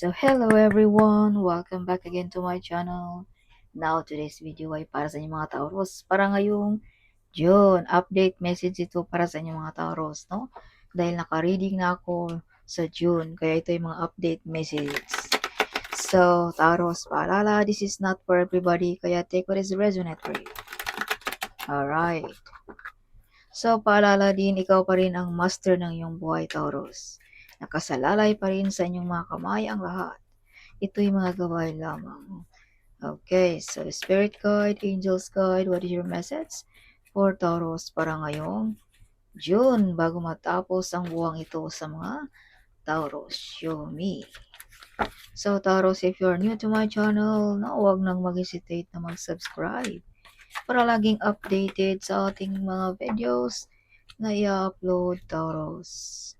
So hello everyone, welcome back again to my channel. Now today's video ay para sa inyong mga Taurus. Para ngayong June, update message ito para sa inyong mga Taurus, no? Dahil naka-reading na ako sa June, kaya ito yung mga update message. So Taurus, paalala, this is not for everybody, kaya take what is resonate for you. Alright. So paalala din, ikaw pa rin ang master ng iyong buhay, Taurus. Nakasalalay pa rin sa inyong mga kamay ang lahat. Ito'y mga gawain lamang. Okay, so Spirit Guide, Angels Guide, what is your message for Taurus para ngayong June bago matapos ang buwang ito sa mga Taurus? Show me. So Taurus, if you're new to my channel, huwag nang mag-hesitate na mag-subscribe para laging updated sa ating mga videos na i-upload, Taurus.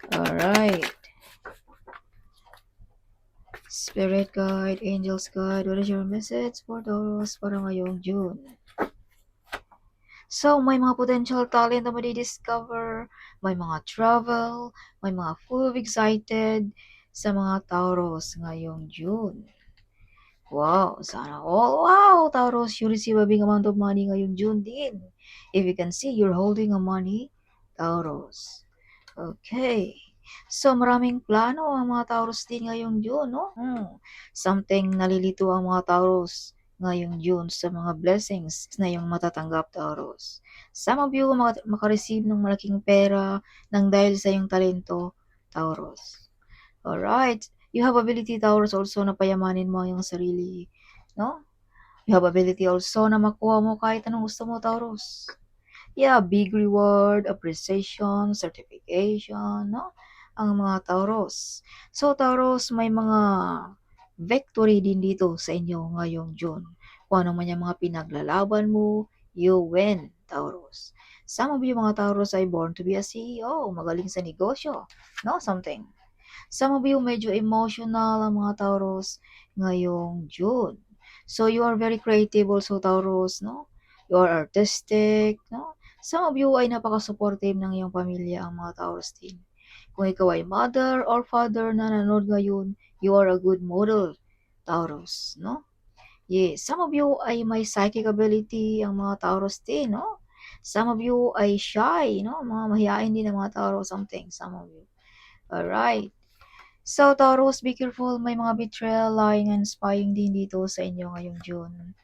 Alright. Spirit Guide, Angels Guide, what is your message for Taurus para ngayong June? So, may mga potential talent na madi-discover, may mga travel, may mga full of excited sa mga Taurus ngayong June. Wow, sana all. Wow, Taurus, you receive a big amount of money ngayong June din. If you can see, you're holding a money, Taurus. Okay. So, maraming plano ang mga Taurus din ngayong June, no? Something nalilito ang mga Taurus ngayong June sa mga blessings na yung matatanggap, Taurus. Some of you makareceive ng malaking pera nang dahil sa iyong talento, Taurus. Alright. You have ability, Taurus, also na payamanin mo ang iyong sarili, no? You have ability also na makuha mo kahit anong gusto mo, Taurus. Yeah, big reward, appreciation, certification, no? Ang mga Taurus. So, Taurus, may mga victory din dito sa inyo ngayong June. Kung ano man yung mga pinaglalaban mo, you win, Taurus. Some of you mga Taurus ay born to be a CEO, magaling sa negosyo, no? Something. Some of you medyo emotional ang mga Taurus ngayong June. So, you are very creative also, Taurus, no? You are artistic, no? Some of you ay napaka-supportive ng iyong pamilya ang mga Taurus din. Kung ikaw ay mother or father na nanonood ngayon, you are a good model, Taurus, no? Yes, some of you ay may psychic ability ang mga Taurus din, no? Some of you ay shy, no? Mga mahihain din ang mga Taurus, something, some of you. Alright. So, Taurus, be careful. May mga betrayal, lying, and spying din dito sa inyo ngayong June.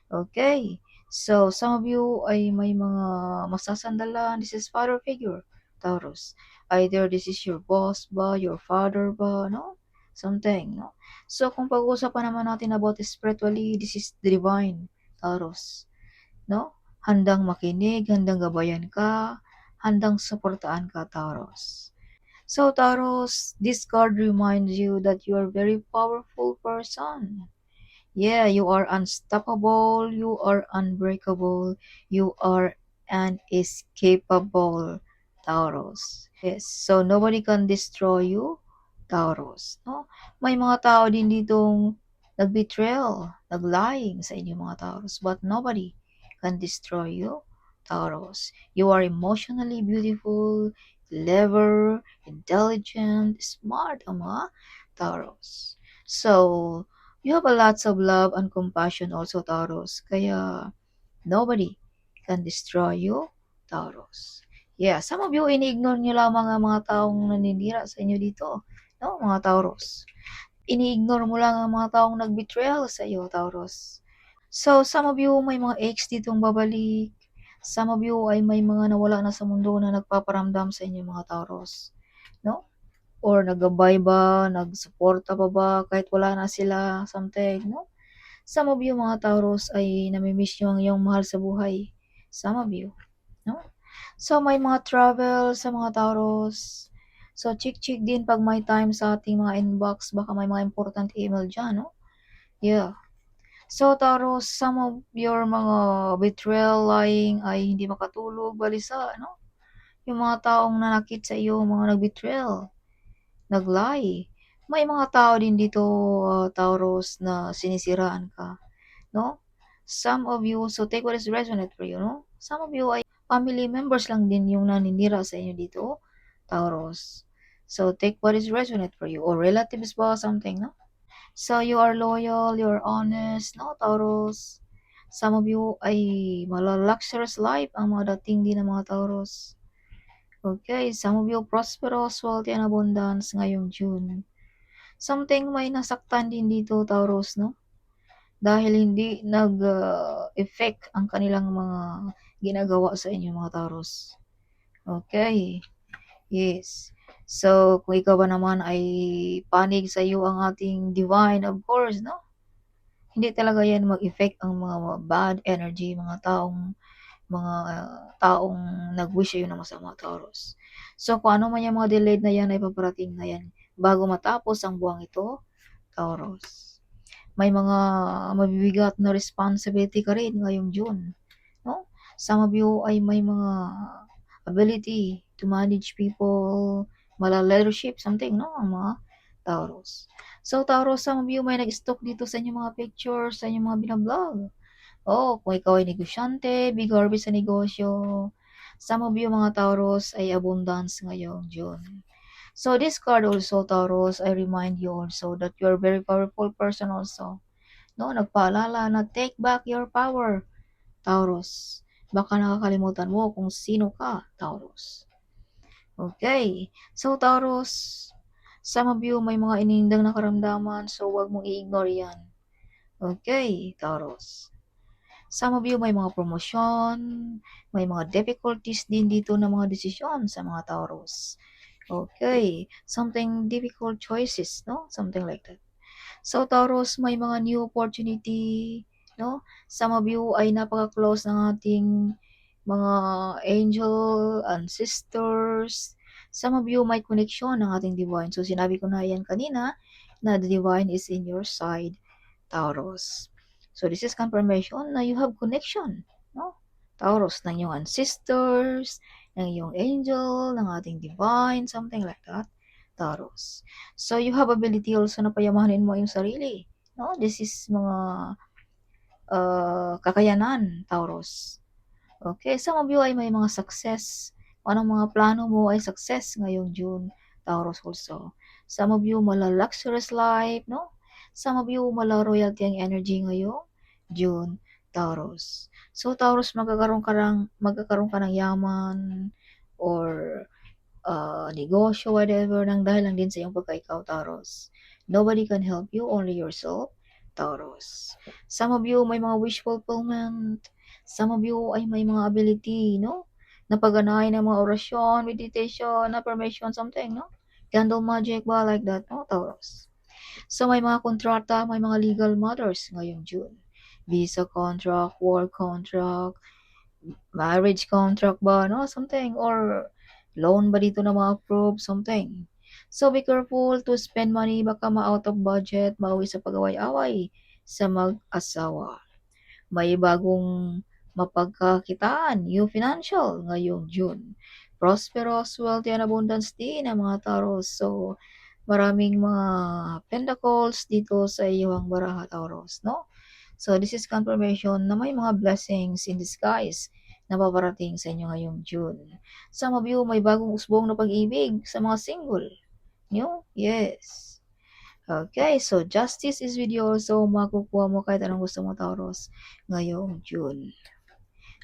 Okay. So, some of you ay may mga masasandalan. This is father figure, Taurus. Either this is your boss ba, your father ba, no? Something, no? So, kung pag-uusapan naman natin about spiritually, this is the divine, Taurus. No? Handang makinig, handang gabayan ka, handang suportaan ka, Taurus. So, Taurus, this card reminds you that you are a very powerful person. Yeah, you are unstoppable, you are unbreakable, you are unescapable, Taurus. Yes, so nobody can destroy you, Taurus. No? May mga tao din ditong nag-betrayal, nag-lying sa inyo mga Taurus, but nobody can destroy you, Taurus. You are emotionally beautiful, clever, intelligent, smart ang mga Taurus. So, you have a lots of love and compassion also, Taurus. Kaya, nobody can destroy you, Taurus. Yeah, some of you, ini-ignore nyo lamang ang mga taong naninira sa inyo dito. No, mga Taurus. Ini-ignore mo lang ang mga taong nag-betrayal sa iyo, Taurus. So, some of you, may mga ex ditong babalik. Some of you ay may mga nawala na sa mundo na nagpaparamdam sa inyo, mga Taurus. No? Or naggabay ba, nagsuporta ba kahit wala na sila, something, no? Some of you mga Taurus ay namimiss nyo ang iyong mahal sa buhay. Some of you, no? So may mga travel sa mga Taurus. So check din pag may time sa ating mga inbox, baka may mga important email dyan, no? Yeah. So Taurus, some of your mga betrayal, lying ay hindi makatulog, balisa, no? Yung mga taong nanakit sa iyo, mga nag-betrayal, nag-lie. May mga tao din dito, Taurus, na sinisiraan ka, no? Some of you, so take what is resonate for you, no? Some of you ay family members lang din yung naninira sa inyo dito, Taurus. So take what is resonate for you or relatives ba something, no? So you are loyal, you're honest, no, Taurus? Some of you ay luxurious life ang mga dating din ng mga Taurus. Okay, some of you prosperous, wealthy, and abundance ngayong June. Something may nasaktan din dito, Taurus, no? Dahil hindi nag-effect ang kanilang mga ginagawa sa inyo, mga Taurus. Okay, yes. So, kung ikaw ba naman ay panig sa iyo ang ating divine, of course, no? Hindi talaga yan mag-effect ang mga bad energy, mga taong nag-wish sa'yo ng masama, Taurus. So, kung ano man yung mga delayed na yan ay paparating na yan bago matapos ang buwang ito, Taurus. May mga mabibigat na responsibility ka rin ngayong June, no? Some of you ay may mga ability to manage people, leadership, something, no? Ang mga Taurus. So, Taurus, some of you may nag-stock dito sa inyong mga pictures, sa inyong mga binablog. Oh, kung ikaw ay negosyante, big harvest sa negosyo. Some of you mga Taurus ay abundance ngayong June. So this card also, Taurus, I remind you also that you're a very powerful person also. No, nagpaalala na take back your power, Taurus. Baka nakakalimutan mo kung sino ka, Taurus. Okay. So, Taurus, some of you may mga inindang na karamdaman, so wag mong i-ignore yan. Okay, Taurus. Some of you may mga promosyon, may mga difficulties din dito na mga desisyon sa mga Taurus. Okay, something difficult choices, no? Something like that. So Taurus, may mga new opportunity, no? Some of you ay napaka-close ng ating mga angel ancestors. Some of you may connection ng ating divine. So sinabi ko na yan kanina na the divine is in your side, Taurus. So this is confirmation na you have connection, no? Taurus, ng iyong ancestors, ng iyong angel, ng ating divine, something like that. Taurus. So you have ability also na payamanin mo yung sarili. No? This is mga kakayanan, Taurus. Okay, some of you ay may mga success. Kung anong mga plano mo ay success ngayong June, Taurus also. Some of you mala luxurious life, no? Some of you mala royalty ang energy ngayong June, Taurus. So Taurus, magkakaroon ka ng yaman or negosyo, whatever, nang dahil lang din sa iyong pagka-ikaw, Taurus. Nobody can help you, only yourself, Taurus. Some of you may mga wish fulfillment. Some of you ay may mga ability, no? Napaganahin ng mga orasyon, meditation, affirmation, something, no? Candle magic ba, like that, no, Taurus? So may mga kontrata, may mga legal matters ngayong June. Visa contract, work contract, marriage contract ba, no? Something. Or loan ba dito na ma-approve? Something. So, be careful to spend money. Baka ma-out of budget, mauwi sa pag-away-away sa mag-asawa. May bagong mapagkakitaan, new financial ngayong June. Prosperous, wealthy, and abundance din ang mga Taurus. So, maraming mga pentacles dito sa iyong baraha, Taurus, no? So, this is confirmation na may mga blessings in disguise na paparating sa inyo ngayong June. Some of you may bagong usbong na pag-ibig sa mga single. Nyo? Yes. Okay, so justice is with you also. Makukuha mo kahit anong gusto mo, Taurus, ngayong June.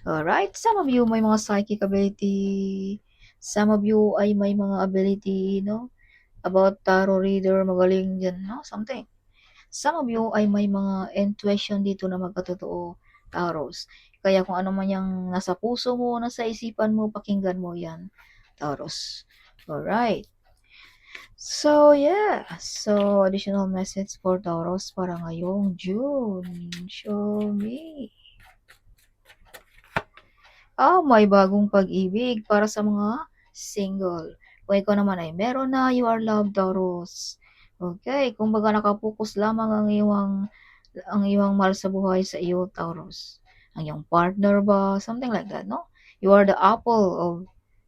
Alright, some of you may mga psychic ability. Some of you ay may mga ability, no? About tarot reader, magaling dyan, no? Something. Some of you ay may mga intuition dito na magkatotoo, Taurus. Kaya kung ano man yung nasa puso mo, nasa isipan mo, pakinggan mo yan, Taurus. Alright. So, yeah. So, additional message for Taurus para ngayong June. Show me. May bagong pag-ibig para sa mga single. Kung ikaw naman ay meron na, you are loved, Taurus. Okay, kung baga nakapokus lamang ang iyong mahal sa buhay sa iyo, Taurus. Ang iyong partner ba? Something like that, no? You are the apple of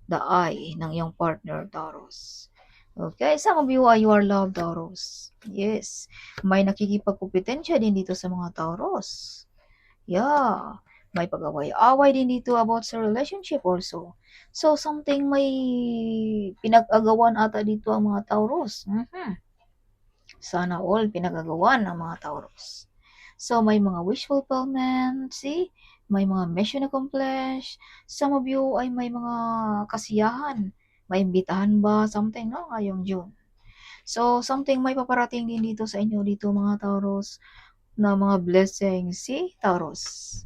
the eye ng iyong partner, Taurus. Okay, some of you are loved, Taurus. Yes, may nakikipagkumpetensya din dito sa mga Taurus. Yeah, May pag-away-away din dito about sa relationship also. So, something may pinag-agawan ata dito ang mga Taurus. Sana all pinag-agawan ng mga Taurus. So, may mga wish fulfillment, see? May mga mission accomplished. Some of you ay may mga kasiyahan. May imbitahan ba? Something, no? Ngayong June. So, something may paparating din dito sa inyo dito mga Taurus na mga blessings. See, Taurus?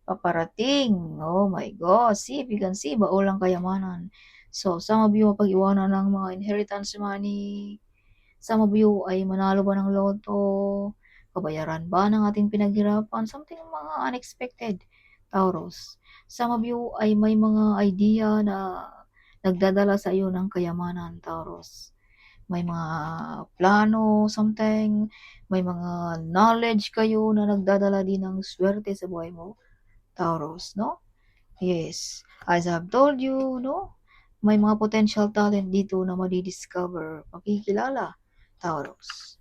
Paparating. Oh my God. See, if you can see, baulang kayamanan. So, some of you mapag-iwanan ng mga inheritance money. Some of you ay manalo ba ng loto, kabayaran ba ng ating pinaghirapan, something mga unexpected, Taurus. Some of you ay may mga idea na nagdadala sa iyo ng kayamanan, Taurus. May mga plano, something, may mga knowledge kayo na nagdadala din ng swerte sa buhay mo, Taurus, no? Yes. As I've told you, no? May mga potential talent dito na madi-discover, makikilala, Taurus.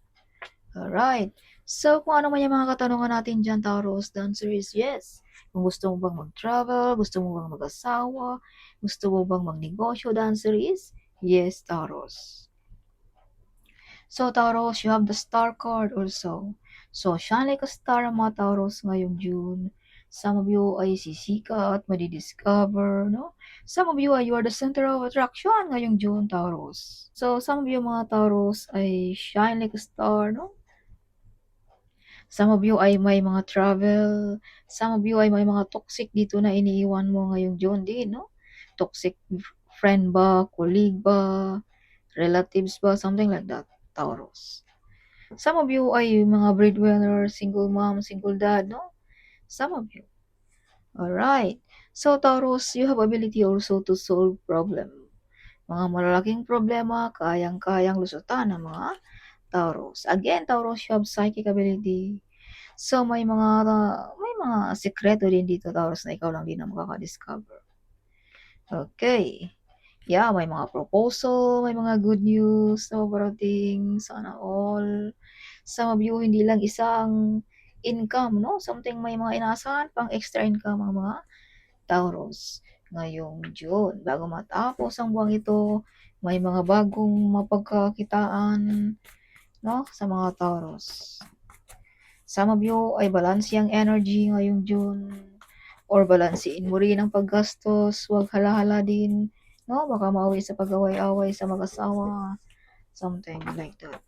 Alright. So, kung ano man yung mga katanungan natin dyan, Taurus, the answer is yes. Kung gusto mo bang mag-travel, gusto mo bang mag-asawa, gusto mo bang magnegosyo, the answer is yes, Taurus. So, Taurus, you have the star card also. So, shine like a star ang mga Taurus ngayong June. Some of you ay sisikat, madi-discover, no? Some of you ay you are the center of attraction ngayong June, Taurus. So, some of you mga Taurus ay shine like a star, no? Some of you ay may mga travel. Some of you ay may mga toxic dito na iniiwan mo ngayong June din, no? Toxic friend ba, colleague ba, relatives ba, something like that, Taurus. Some of you ay mga breadwinner, single mom, single dad, no? Some of you. Alright. So, Taurus, you have ability also to solve problem. Mga malalaking problema, kayang-kayang lusutan ng mga Taurus. Again, Taurus, you have psychic ability. So, may mga sekreto din dito, Taurus, na ikaw lang din ang makaka-discover. Okay. Yeah, may mga proposal, may mga good news na paparating, sana all. Some of you, hindi lang isang income, no? Something may mga inaasahan pang extra income ang mga Taurus ngayong June. Bago matapos ang buwang ito, may mga bagong mapagkakitaan, no? Sa mga Taurus. Some of you ay balanse ang energy ngayong June or balansein mo rin ang paggastos, huwag hala-hala din, no? Baka mauwi sa pag-away-away sa mag-asawa, something like that.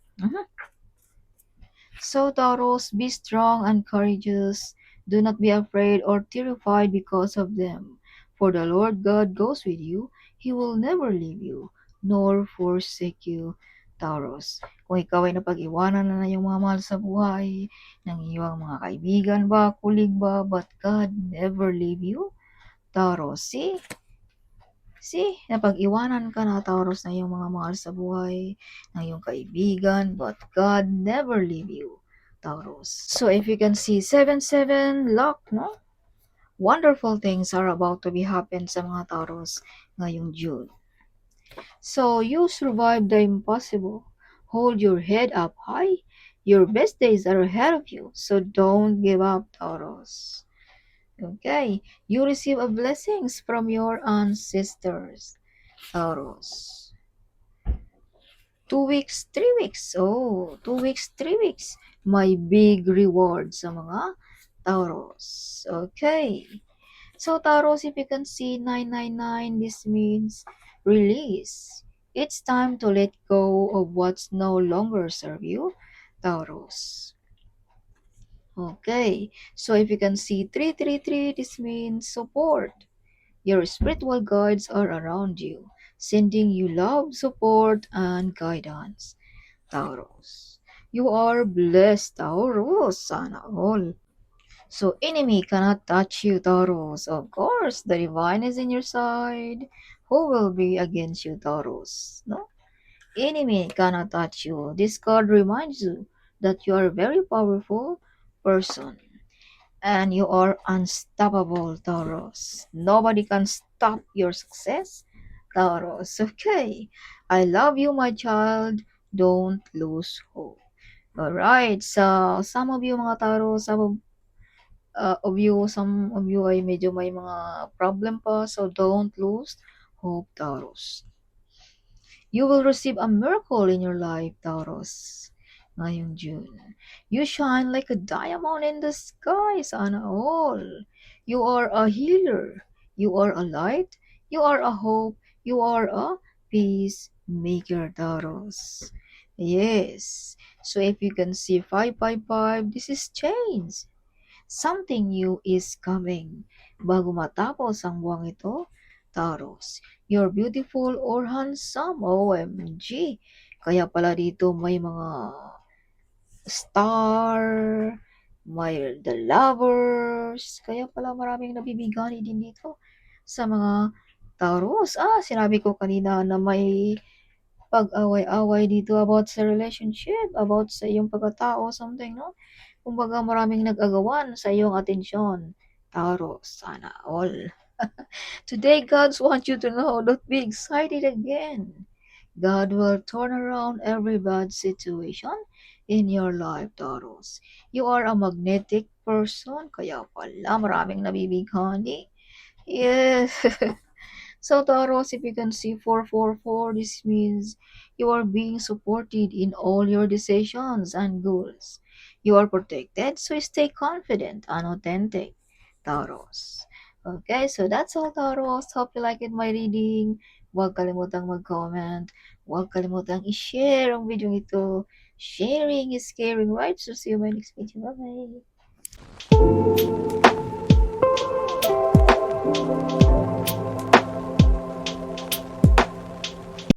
So, Taurus, be strong and courageous. Do not be afraid or terrified because of them. For the Lord God goes with you. He will never leave you, nor forsake you, Taurus. Kung ikaw ay napag-iwanan na ng iyong mga mahal sa buhay, ng iyong mga kaibigan ba, kulig ba, but God never leave you, Taurus. See, napag-iwanan ka na, Taurus, na iyong mga mahal sa buhay, ng iyong kaibigan, but God never leave you, Taurus. So if you can see 7-7 luck, no? Wonderful things are about to be happen sa mga Taurus ngayong June. So you survived the impossible. Hold your head up high. Your best days are ahead of you. So don't give up, Taurus. Okay, you receive a blessings from your ancestors, Taurus. 2 weeks, 3 weeks. Oh, 2 weeks, 3 weeks. May big reward sa mga Taurus. Okay. So, Taurus, if you can see 999, this means release. It's time to let go of what's no longer serve you, Taurus. Okay. So, if you can see 333, this means support. Your spiritual guides are around you, sending you love, support, and guidance, Taurus. You are blessed, Taurus, sana all. So enemy cannot touch you, Taurus. Of course, the divine is in your side. Who will be against you, Taurus? No? Enemy cannot touch you. This card reminds you that you are a very powerful person. And you are unstoppable, Taurus. Nobody can stop your success, Taurus. Okay. I love you, my child. Don't lose hope. Alright. So, some of you mga Taurus, some of you ay medyo may mga problem pa, so don't lose hope, Taurus. You will receive a miracle in your life, Taurus, ngayong June. You shine like a diamond in the sky, sana all. You are a healer. You are a light. You are a hope. You are a peacemaker, Taurus. Yes. So if you can see 555, this is change. Something new is coming. Bago matapos ang buwang ito, Taurus, you're beautiful or handsome. OMG. Kaya pala dito may mga star, may the lovers. Kaya pala maraming nabibigani din dito sa mga Taurus. Sinabi ko kanina na may pag-away-away dito about sa relationship, about sa iyong pagkatao, something, no? Kumbaga maraming nag-agawan sa iyong atensyon. Taurus, sana all. Today, God wants you to know, don't be excited again. God will turn around every bad situation in your life, Taurus. You are a magnetic person, kaya pala maraming nabibighani. Yes. So Taurus, if you can see 444, this means you are being supported in all your decisions and goals. You are protected, so stay confident and authentic, Taurus. Okay, so that's all, Taurus. Hope you like it, my reading. Huwag kalimutang mag-comment. Huwag kalimutang i-share ang video ito. Sharing is caring, right? So see you in my next video. Bye-bye.